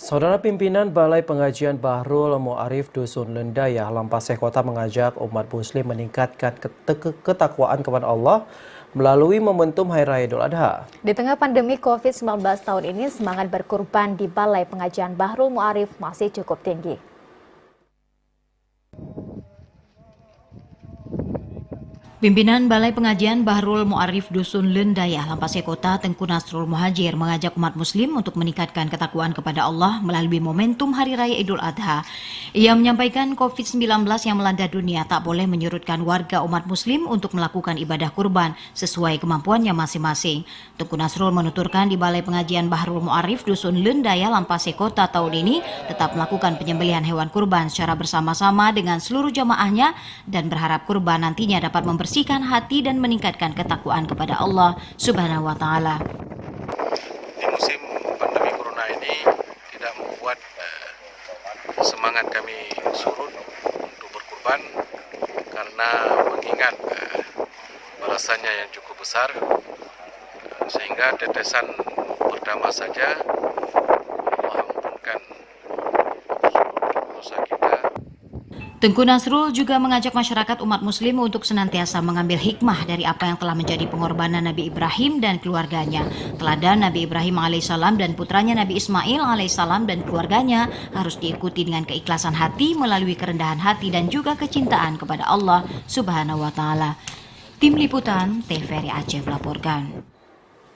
Saudara pimpinan Balai Pengajian Bahrul Mu'arif Dusun Lendayah, Lampaseh Kota mengajak umat muslim meningkatkan ketakwaan kepada Allah melalui momentum Hari Raya Idul Adha. Di tengah pandemi COVID-19 tahun ini, semangat berkurban di Balai Pengajian Bahrul Mu'arif masih cukup tinggi. Pimpinan Balai Pengajian Bahrul Mu'arif Dusun Lendayah, Lampaseh Kota, Tengku Nasrul Muhajir mengajak umat muslim untuk meningkatkan ketakwaan kepada Allah melalui momentum Hari Raya Idul Adha. Ia menyampaikan COVID-19 yang melanda dunia tak boleh menyurutkan warga umat muslim untuk melakukan ibadah kurban sesuai kemampuannya masing-masing. Tengku Nasrul menuturkan di Balai Pengajian Bahrul Mu'arif Dusun Lendayah, Lampaseh Kota tahun ini tetap melakukan penyembelihan hewan kurban secara bersama-sama dengan seluruh jamaahnya dan berharap kurban nantinya dapat membersihkan hati dan meningkatkan ketakwaan kepada Allah Subhanahu wa Ta'ala. Di musim pandemi corona ini tidak membuat semangat kami surut untuk berkurban karena mengingat balasannya yang cukup besar, sehingga tetesan pertama saja Allah ampunkan dosa kita. Tengku Nasrul juga mengajak masyarakat umat muslim untuk senantiasa mengambil hikmah dari apa yang telah menjadi pengorbanan Nabi Ibrahim dan keluarganya. Teladan Nabi Ibrahim alaihissalam dan putranya Nabi Ismail alaihissalam dan keluarganya harus diikuti dengan keikhlasan hati melalui kerendahan hati dan juga kecintaan kepada Allah Subhanahu wa Ta'ala. Tim Liputan TVRI Aceh melaporkan.